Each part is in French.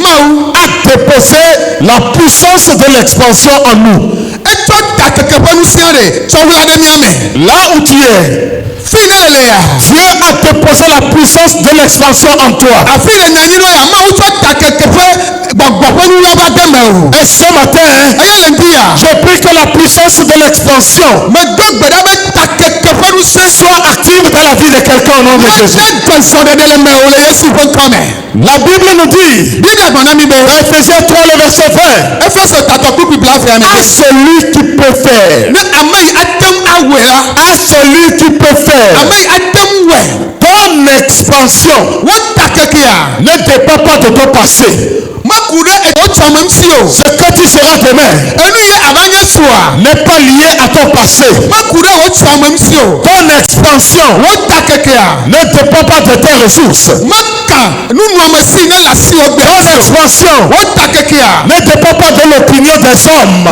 a déposé la puissance de l'expansion en nous. Là où tu es, Dieu a déposé la puissance de l'expansion en toi. Et ce matin, je prie que la puissance de l'expansion soit active dans la vie de quelqu'un au nom de Jésus. La Bible nous dit, dans Ephésiens 3, le verset 20, à celui qui peut faire, à celui qui peut faire, ton expansion ne dépend pas de ton passé. Ce que tu seras demain n'est pas lié à ton passé. Ton expansion ne dépend pas de tes ressources. Ton expansion ne dépend pas de l'opinion des hommes.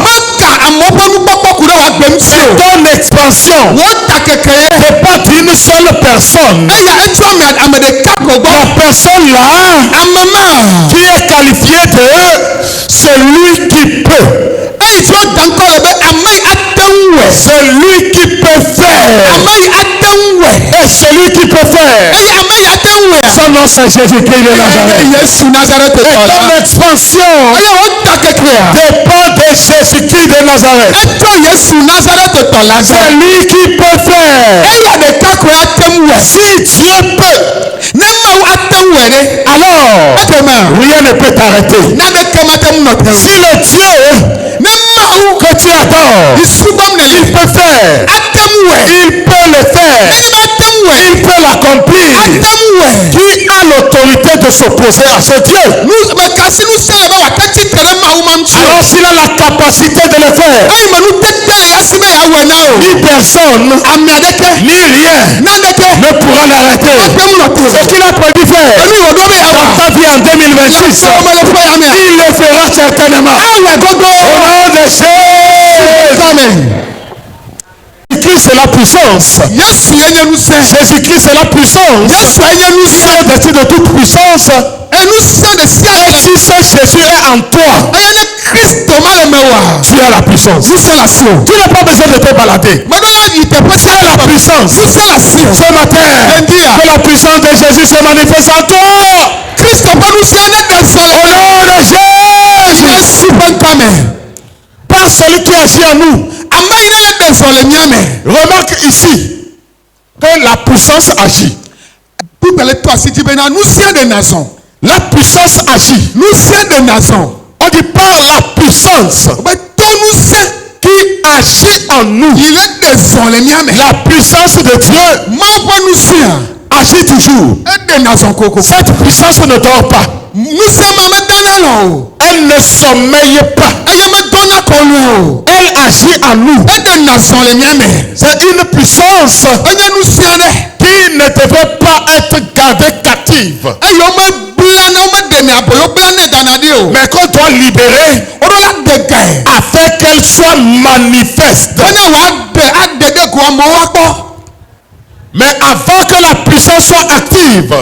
Ton expansion dépend d'une seule personne. La personne là qui est qualifiée de celui qui peut. Celui qui peut faire. Et celui qui peut faire. Son nom c'est Jésus-Christ de Nazareth. Et ton expansion dépend de Jésus-Christ de Nazareth. Celui qui peut faire. Si Dieu peut, alors rien ne peut t'arrêter. Si le Dieu que tu adores, il peut faire, il peut le faire, il peut l'accomplir. Qui a l'autorité de s'opposer à ce Dieu? Alors s'il a la capacité de le faire, ni personne, ni rien ne pourra l'arrêter. Ce qu'il a prévu faire dans ta vie en 2026, il le fera certainement. Au nom de Jésus. Jésus-Christ c'est la puissance. Jésus-Christ c'est la puissance. C'est au-dessus de toute puissance. Et si ce Jésus est en toi, tu as la puissance. Tu n'as pas besoin de te balader. Tu as la puissance. Ce matin, que la puissance de Jésus se manifeste en toi. Au nom de Jésus. Par celui qui agit en nous. Remarque ici que la puissance agit. La puissance agit. On dit par la puissance qui agit en nous. La puissance de Dieu agit toujours. Cette puissance ne dort pas. Elle ne sommeille pas. Elle agit en nous. C'est une puissance qui ne devait pas être gardée captive. Mais qu'on doit libérer afin qu'elle soit manifeste. Mais avant que la puissance soit active,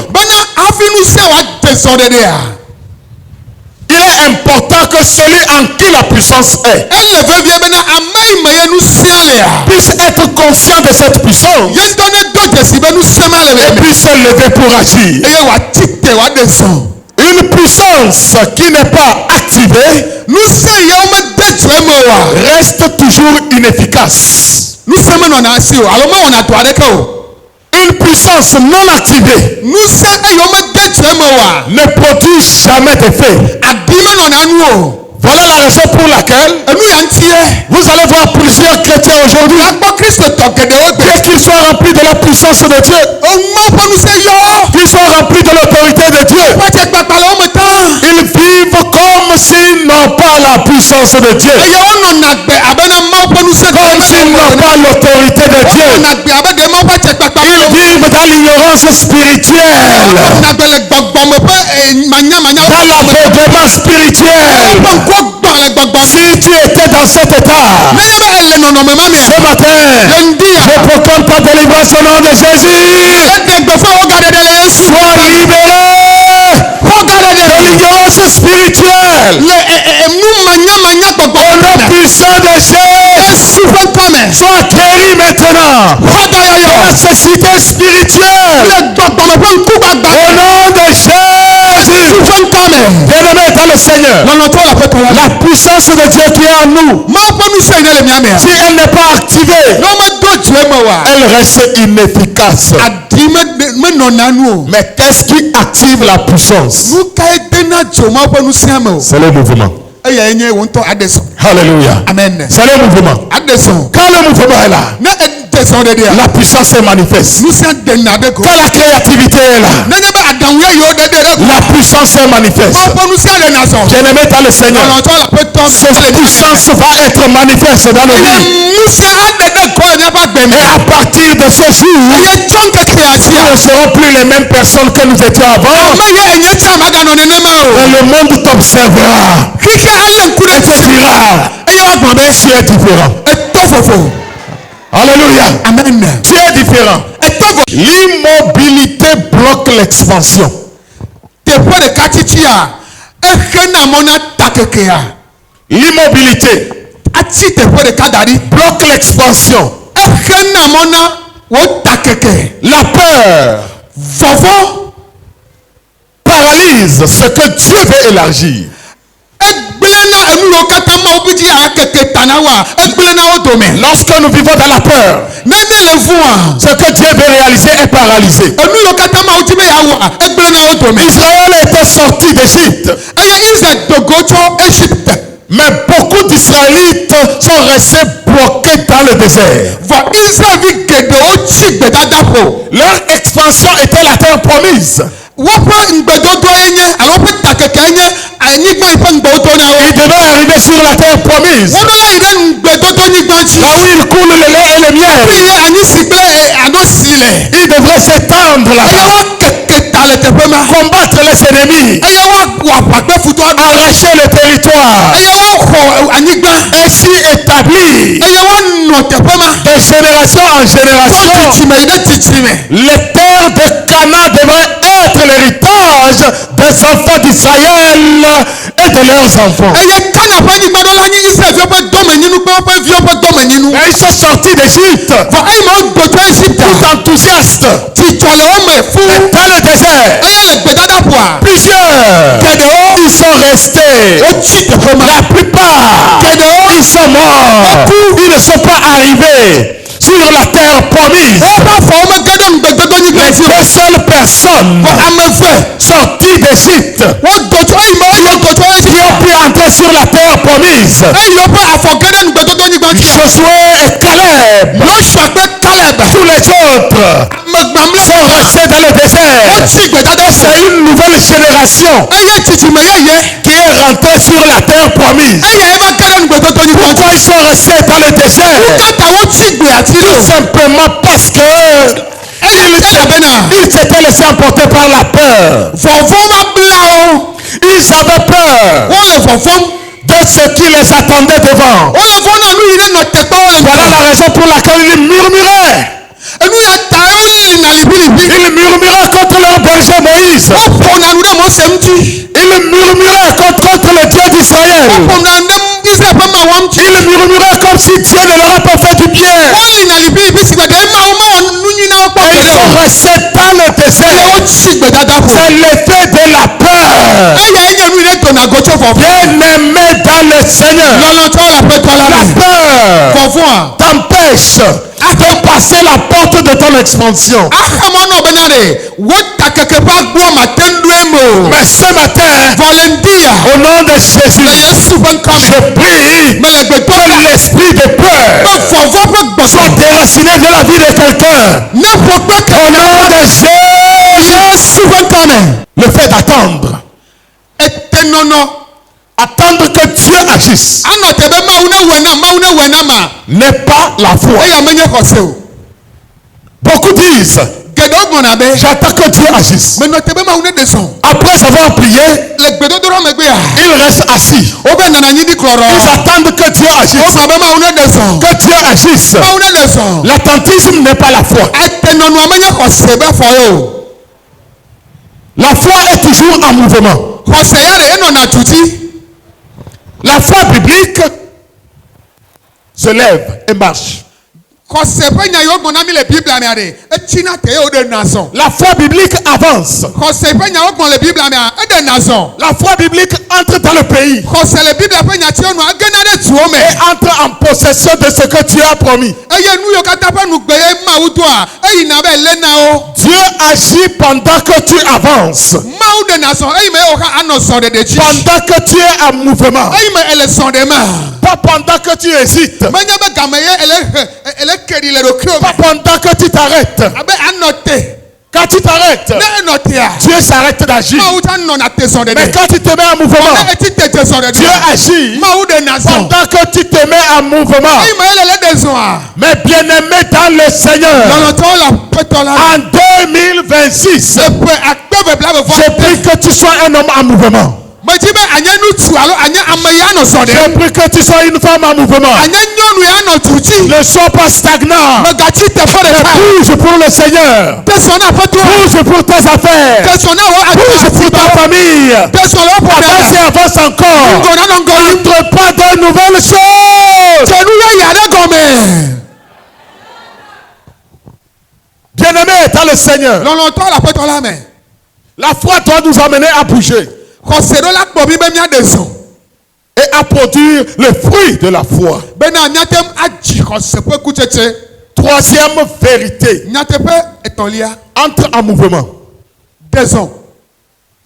il est important que celui en qui la puissance est puisse être conscient de cette puissance et puisse se lever pour agir. Une puissance qui n'est pas activée reste toujours inefficace. Une puissance non activée ne produit jamais d'effet. Voilà la raison pour laquelle vous allez voir plusieurs chrétiens aujourd'hui, dès qu'ils soient remplis de la puissance de Dieu, qu'ils soient remplis de l'autorité de Dieu, ils vivent comme s'ils n'ont pas la puissance de Dieu, comme s'ils n'ont pas l'autorité de Dieu. Ils vivent dans l'ignorance spirituelle, dans l'aveuglement spirituel. Si tu étais dans cet état, ce matin, je proclame ta délivrance au nom de Jésus. Sois libéré de l'ignorance puissance spirituelle. Au nom puissant de Jésus, sois guéri maintenant. Dans la cécité spirituelle. Au nom de Jésus. Bien-aimé dans le Seigneur. La puissance de Dieu qui est en nous, si elle n'est pas activée, elle reste inefficace. Mais qu'est-ce qui active la puissance? C'est le mouvement. Alléluia. Amen. C'est le mouvement. Quand le mouvement est là, la puissance se manifeste. Quand la créativité est là, la puissance se manifeste. Bien-aimé dans le Seigneur, cette puissance va être manifeste dans nos vies. Et à partir de ce jour, nous ne serons plus les mêmes personnes que nous étions avant. Et le monde t'observera. Et te dira, tu es différent. Alléluia. Amen. Tu es différent. L'immobilité bloque l'expansion. L'immobilité bloque l'expansion. La peur paralyse ce que Dieu veut élargir. Lorsque nous vivons dans la peur, ce que Dieu veut réaliser est paralysé. Israël était sorti d'Égypte, mais beaucoup d'Israélites sont restés bloqués dans le désert. Leur expansion était la terre promise. Il devait arriver sur la terre promise, là où il coule le lait et le miel. Il devrait s'étendre là-bas, combattre les ennemis, arracher le territoire, et s'y établir de génération en génération. Les terres de Canaan devraient être l'héritage des enfants d'Israël et de leurs enfants. Et ils sont sortis d'Égypte, tout enthousiastes. Et dans le désert, plusieurs, ils sont restés. La plupart, ils sont morts. Ils ne sont pas arrivés sur la terre promise. Les deux seules personnes sorties d'Égypte qui ont pu entrer sur la terre promise, Josué et Caleb. Tous les autres sont restés dans le désert. C'est une nouvelle génération qui est rentrée sur la terre promise. Pourquoi ils sont restés dans le désert? Tout simplement parce que ils s'étaient laissés emporter par la peur. Ils avaient peur de ce qui les attendait devant. Voilà la raison pour laquelle ils murmuraient. Ils murmuraient contre leur berger Moïse. Ils murmuraient contre le Dieu d'Israël. Ils murmuraient comme si Dieu ne leur a pas fait du bien. Et ils sont restés dans le désert. C'est l'effet de la peur. Bien-aimé dans le Seigneur, la peur t'empêche de passer la porte de ton expansion. Mais ce matin, au nom de Jésus, je prie que l'esprit de peur soit déraciné de la vie de quelqu'un. Au nom de Jésus, le fait d'attendre, attendre que Dieu agisse, n'est pas la foi. Beaucoup disent, j'attends que Dieu agisse. Après avoir prié, ils restent assis. Ils attendent que Dieu agisse. Que Dieu agisse. L'attentisme n'est pas la foi. La foi est toujours en mouvement. La foi biblique se lève et marche. La foi biblique avance. La foi biblique entre dans le pays et entre en possession de ce que tu as promis. Dieu agit pendant que tu avances. Pendant que tu es en mouvement. Pas pendant que tu hésites. Pas pendant que tu t'arrêtes. Quand tu t'arrêtes, Dieu s'arrête d'agir. Mais quand tu te mets en mouvement, Dieu agit. Pendant que tu te mets en mouvement. Mais bien-aimé dans le Seigneur, en 2026, je prie que tu sois un homme en mouvement. Je prie que tu sois une femme en mouvement. Ne sois pas stagnant. Bouge pour le Seigneur. Bouge pour tes affaires. Bouge pour ta famille. Avance et avance encore. N'entre pas de nouvelles choses. Bien-aimé dans le Seigneur, la foi doit nous amener à bouger et à produire le fruit de la foi. Troisième vérité, entre en mouvement.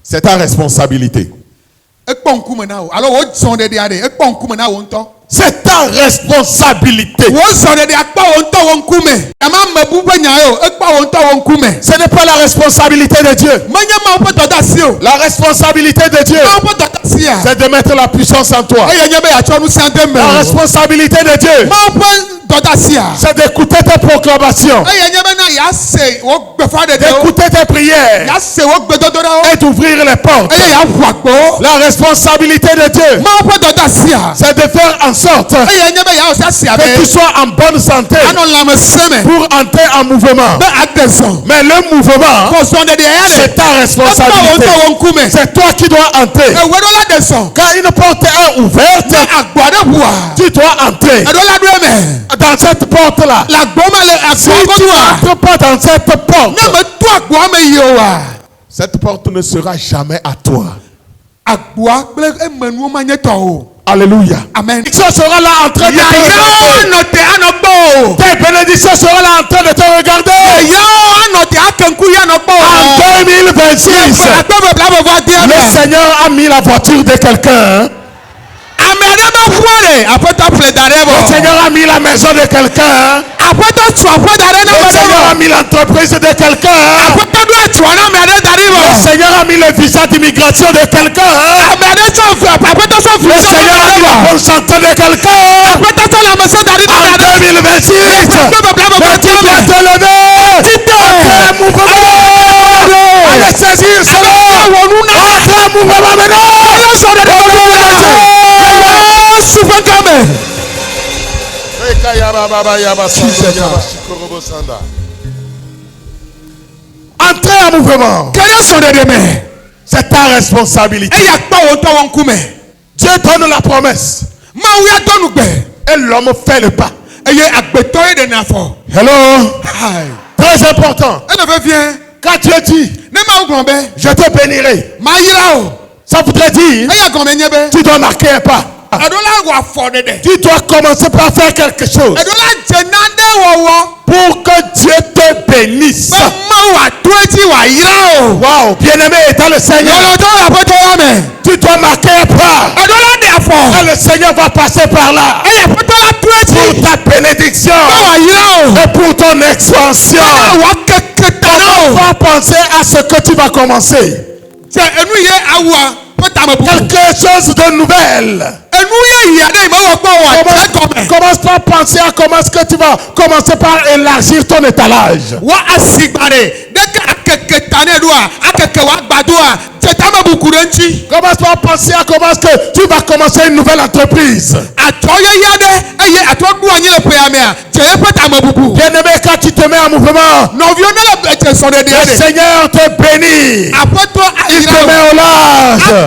C'est ta responsabilité. C'est ta responsabilité. Ce n'est pas la responsabilité de Dieu. La responsabilité de Dieu, c'est de mettre la puissance en toi. La responsabilité de Dieu, c'est d'écouter tes proclamations, d'écouter tes prières et d'ouvrir les portes. La responsabilité de Dieu, c'est de faire en sorte que tu sois en bonne santé pour entrer en mouvement. Mais le mouvement, c'est ta responsabilité. C'est toi qui dois entrer. Quand une porte est ouverte, tu dois entrer dans cette porte-là. Si tu n'entres pas dans cette porte, cette porte ne sera jamais à toi. Alléluia. Amen. Tes bénédictions sera là en train de te regarder. Tes bénédictions sera là en train de te regarder. En 2026, le Seigneur a mis la voiture de quelqu'un. Le Seigneur a mis la maison de quelqu'un. Le Seigneur a mis l'entreprise de quelqu'un. Le Seigneur a mis le visa d'immigration de quelqu'un. Le Seigneur a mis la bonne santé de quelqu'un. En 2026, mais tu dois te lever. Après mouvement. Allez saisir cela. Après mouvement maintenant. Entrez en mouvement. C'est ta responsabilité. Dieu donne la promesse et l'homme fait le pas. Hello. Très important. Quand Dieu dit je te bénirai, ça voudrait dire tu dois marquer un pas. Tu dois commencer par faire quelque chose pour que Dieu te bénisse. Wow, bien-aimé dans le Seigneur, tu dois marquer un pas. Et le Seigneur va passer par là pour ta bénédiction et pour ton expansion. On va penser à ce que tu vas commencer. Quelque chose de nouvel. Commence pas à penser à comment est-ce que tu vas commencer par élargir ton étalage. Commence pas à penser à comment est-ce que tu vas commencer une nouvelle entreprise. Bien-aimé, quand tu te mets en mouvement, le Seigneur te bénit. Il te met au large.